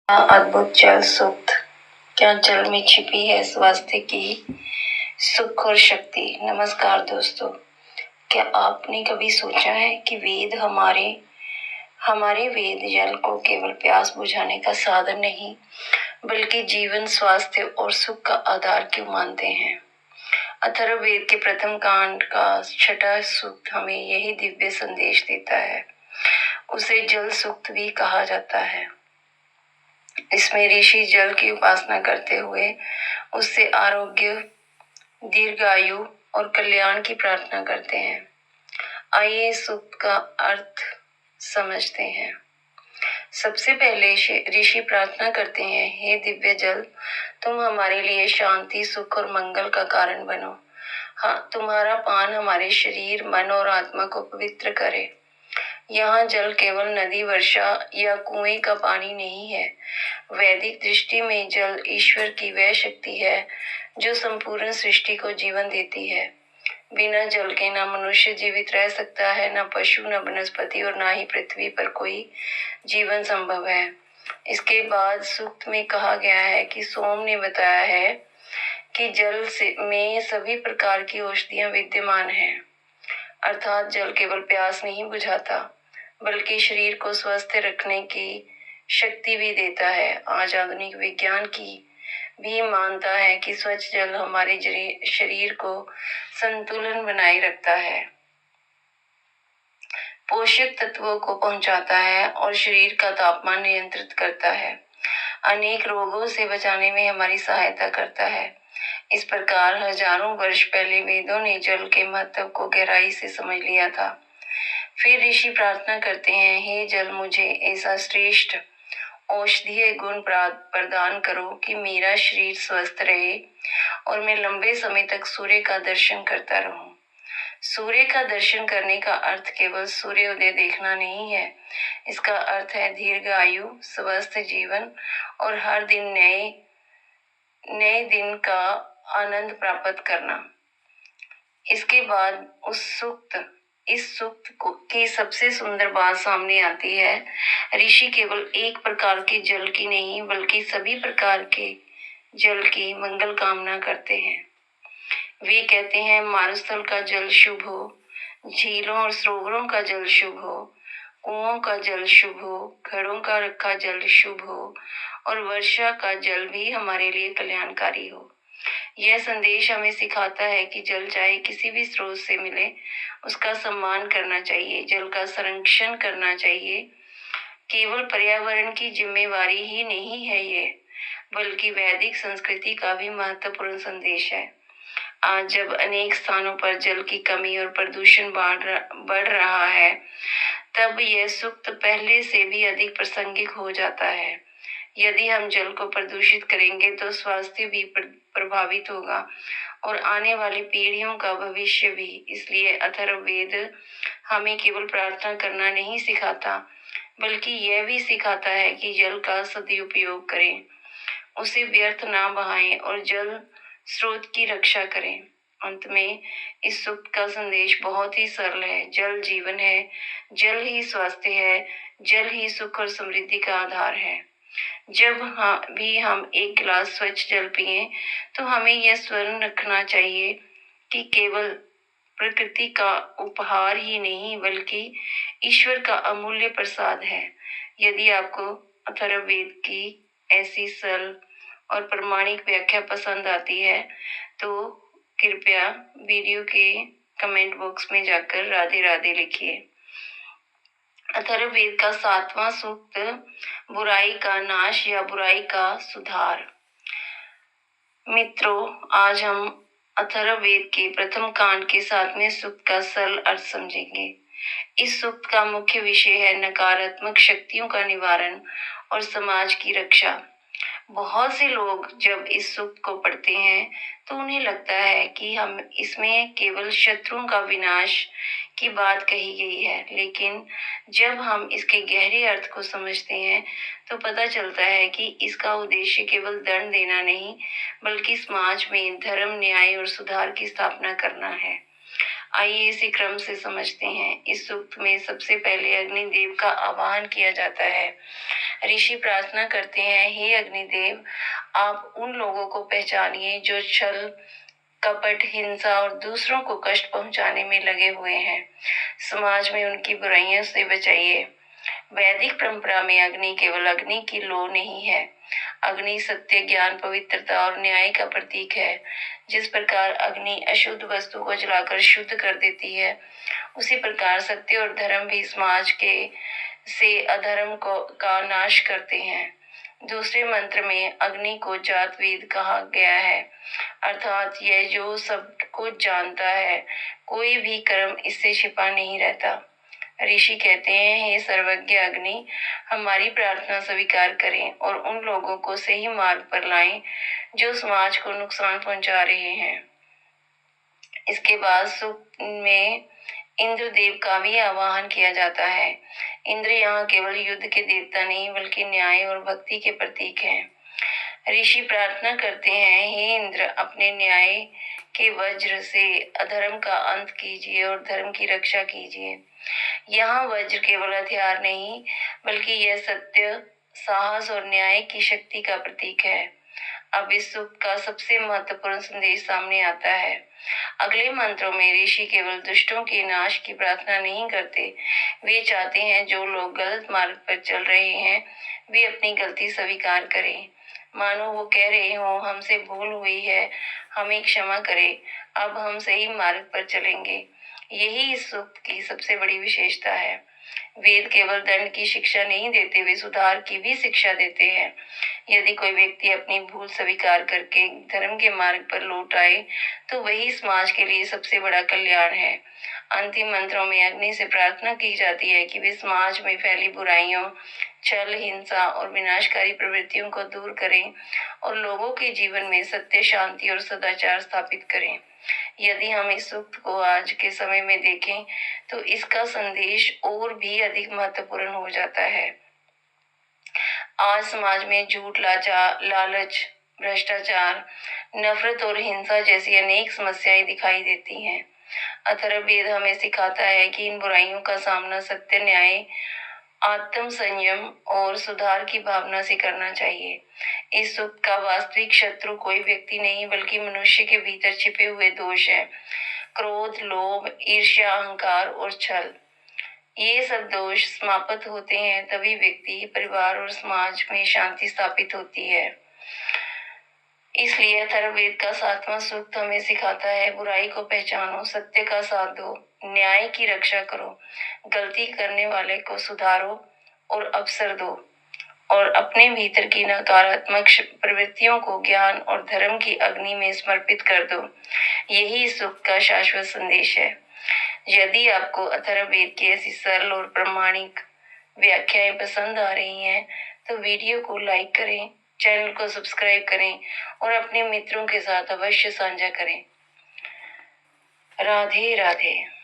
अद्भुत जल सूक्त। क्या जल में छिपी है स्वास्थ्य की सुख और शक्ति। नमस्कार दोस्तों, क्या आपने कभी सोचा है कि वेद हमारे वेद जल को केवल प्यास बुझाने का साधन नहीं बल्कि जीवन, स्वास्थ्य और सुख का आधार क्यों मानते हैं। अथर्ववेद के प्रथम कांड का छठा सूक्त हमें यही दिव्य संदेश देता है। उसे जल सूक्त भी कहा जाता है। इसमें ऋषि जल की उपासना करते हुए उससे आरोग्य, दीर्घायु और कल्याण की प्रार्थना करते हैं। आइए इस सूक्त का अर्थ समझते हैं। सबसे पहले ऋषि प्रार्थना करते हैं, हे दिव्य जल, तुम हमारे लिए शांति, सुख और मंगल का कारण बनो। हाँ, तुम्हारा पान हमारे शरीर, मन और आत्मा को पवित्र करे। यहाँ जल केवल नदी, वर्षा या कुएं का पानी नहीं है। वैदिक दृष्टि में जल ईश्वर की वह शक्ति है जो संपूर्ण सृष्टि को जीवन देती है। बिना जल के ना मनुष्य जीवित रह सकता है, ना पशु, न वनस्पति और ना ही पृथ्वी पर कोई जीवन संभव है। इसके बाद सूक्त में कहा गया है कि सोम ने बताया है कि जल में सभी प्रकार की औषधियां विद्यमान हैं। अर्थात जल केवल प्यास नहीं बुझाता बल्कि शरीर को स्वस्थ रखने की शक्ति भी देता है। आज आधुनिक विज्ञान की भी मानता है कि स्वच्छ जल हमारे शरीर को संतुलन बनाए रखता है, पोषक तत्वों को पहुंचाता है और शरीर का तापमान नियंत्रित करता है। अनेक रोगों से बचाने में हमारी सहायता करता है। इस प्रकार हजारों वर्ष पहले वेदों ने जल के महत्व को गहराई से समझ लिया था। फिर ऋषि प्रार्थना करते हैं, हे जल, मुझे ऐसा श्रेष्ठ औषधीय गुण प्रदान करो कि मेरा शरीर स्वस्थ रहे और मैं लंबे समय तक सूर्य का दर्शन करता रहूं। सूर्य का दर्शन करने का अर्थ केवल सूर्योदय देखना नहीं है। इसका अर्थ है दीर्घ आयु, स्वस्थ जीवन और हर दिन नए दिन का आनंद प्राप्त करना। इसके बाद इस सूक्त की सबसे सुंदर बात सामने आती है। ऋषि केवल एक प्रकार के जल की नहीं बल्कि सभी प्रकार के जल की मंगल कामना करते हैं। वे कहते हैं, मारुस्थल का जल शुभ हो, झीलों और सरोवरों का जल शुभ हो, कुओं का जल शुभ हो, घड़ों का रखा जल शुभ हो और वर्षा का जल भी हमारे लिए कल्याणकारी हो। यह संदेश हमें सिखाता है कि जल चाहे किसी भी स्रोत से मिले, उसका सम्मान करना चाहिए, जल का संरक्षण करना चाहिए। केवल पर्यावरण की जिम्मेवारी ही नहीं है ये, बल्कि वैदिक संस्कृति का भी महत्वपूर्ण संदेश है। आज जब अनेक स्थानों पर जल की कमी और प्रदूषण बढ़ रहा है, तब यह सूक्त पहले से भी अधिक प्रासंगिक हो जाता है। यदि हम जल को प्रदूषित करेंगे तो स्वास्थ्य भी प्रभावित होगा और आने वाली पीढ़ियों का भविष्य भी। इसलिए अथर्ववेद हमें केवल प्रार्थना करना नहीं सिखाता बल्कि यह भी सिखाता है कि जल का सदुपयोग करें, उसे व्यर्थ ना बहाएं और जल स्रोत की रक्षा करें। अंत में इस सूक्त का संदेश बहुत ही सरल है। जल जीवन है, जल ही स्वास्थ्य है, जल ही सुख और समृद्धि का आधार है। जब भी हम एक गिलास स्वच्छ जल पिए तो हमें यह स्मरण रखना चाहिए कि केवल प्रकृति का उपहार ही नहीं बल्कि ईश्वर का अमूल्य प्रसाद है। यदि आपको अथर्ववेद की ऐसी सरल और प्रामाणिक व्याख्या पसंद आती है तो कृपया वीडियो के कमेंट बॉक्स में जाकर राधे राधे लिखिए। अथर्ववेद का 7वां सूक्त, बुराई का नाश या बुराई का सुधार। मित्रों, आज हम अथर्ववेद के प्रथम कांड के 7वें सूक्त का सरल अर्थ समझेंगे। इस सूक्त का मुख्य विषय है नकारात्मक शक्तियों का निवारण और समाज की रक्षा। बहुत से लोग जब इस सूक्त को पढ़ते हैं तो उन्हें लगता है कि हम इसमें केवल शत्रुओं का विनाश की बात कही गई है, लेकिन जब हम इसके गहरे अर्थ को समझते हैं तो पता चलता है कि इसका उद्देश्य केवल दंड देना नहीं बल्कि समाज में धर्म, न्याय और सुधार की स्थापना करना है। आइए इसी क्रम से समझते हैं। इस सूक्त में सबसे पहले अग्निदेव का आवाहन किया जाता है। ऋषि प्रार्थना करते हैं, हे अग्निदेव, आप उन लोगों को पहचानिए जो छल, कपट, हिंसा और दूसरों को कष्ट पहुंचाने में लगे हुए हैं। समाज में उनकी बुराइयों से बचाइए। वैदिक परंपरा में अग्नि केवल अग्नि की लौ नहीं है। अग्नि सत्य, ज्ञान, पवित्रता और न्याय का प्रतीक है। जिस प्रकार अग्नि अशुद्ध वस्तु को जलाकर शुद्ध कर देती है, उसी प्रकार सत्य और धर्म भी समाज के से अधर्म का नाश करते हैं। दूसरे मंत्र में अग्नि को जातवेद कहा गया है, अर्थात यह जो सब कुछ जानता है, कोई भी कर्म इससे छिपा नहीं रहता। ऋषि कहते हैं, हे सर्वज्ञ अग्नि, हमारी प्रार्थना स्वीकार करें और उन लोगों को सही मार्ग पर लाएं जो समाज को नुकसान पहुंचा रहे हैं। इसके बाद सूक्त में इंद्रदेव का भी आवाहन किया जाता है। इंद्र यहाँ केवल युद्ध के देवता नहीं बल्कि न्याय और भक्ति के प्रतीक हैं। ऋषि प्रार्थना करते हैं, हे इंद्र, अपने न्याय के वज्र से अधर्म का अंत कीजिए और धर्म की रक्षा कीजिए। यहाँ वज्र केवल हथियार नहीं बल्कि यह सत्य, साहस और न्याय की शक्ति का प्रतीक है। अब इस सूक्त का सबसे महत्वपूर्ण संदेश सामने आता है। अगले मंत्रों में ऋषि केवल दुष्टों के नाश की प्रार्थना नहीं करते, वे चाहते हैं जो लोग गलत मार्ग पर चल रहे हैं वे अपनी गलती स्वीकार करें। मानो वो कह रहे हो, हमसे भूल हुई है, हमें क्षमा करें, अब हम सही मार्ग पर चलेंगे। यही इस सूक्त की सबसे बड़ी विशेषता है। वेद केवल दंड की शिक्षा नहीं देते, वे सुधार की भी शिक्षा देते हैं। यदि कोई व्यक्ति अपनी भूल स्वीकार करके धर्म के मार्ग पर लौट आए तो वही समाज के लिए सबसे बड़ा कल्याण है। अंतिम मंत्रों में अग्नि से प्रार्थना की जाती है कि वे समाज में फैली बुराइयों, छल, हिंसा और विनाशकारी प्रवृत्तियों को दूर करें और लोगों के जीवन में सत्य, शांति और सदाचार स्थापित करें। यदि हम इस सूक्त को आज के समय में देखें तो इसका संदेश और भी अधिक महत्वपूर्ण हो जाता है। आज समाज में झूठ, लालच, भ्रष्टाचार, नफरत और हिंसा जैसी अनेक समस्याएं दिखाई देती हैं। अथर्ववेद हमें सिखाता है कि इन बुराइयों का सामना सत्य, न्याय, आत्म संयम और सुधार की भावना से करना चाहिए। इस सूक्त का वास्तविक शत्रु कोई व्यक्ति नहीं बल्कि मनुष्य के भीतर छिपे हुए दोष है। क्रोध, लोभ, ईर्ष्या, अहंकार और छल। ये सब दोष समाप्त होते हैं तभी व्यक्ति, परिवार और समाज में शांति स्थापित होती है। इसलिए अथर्ववेद का 7वां सूक्त हमें सिखाता है, बुराई को पहचानो, सत्य का साथ दो, न्याय की रक्षा करो, गलती करने वाले को सुधारो और अवसर दो और अपने भीतर की नकारात्मक प्रवृत्तियों को ज्ञान और धर्म की अग्नि में समर्पित कर दो। यही इस सूक्त का शाश्वत संदेश है। यदि आपको अथर्ववेद की ऐसी सरल और प्रामाणिक व्याख्याएं पसंद आ रही हैं तो वीडियो को लाइक करें, चैनल को सब्सक्राइब करें और अपने मित्रों के साथ अवश्य साझा करें। राधे राधे।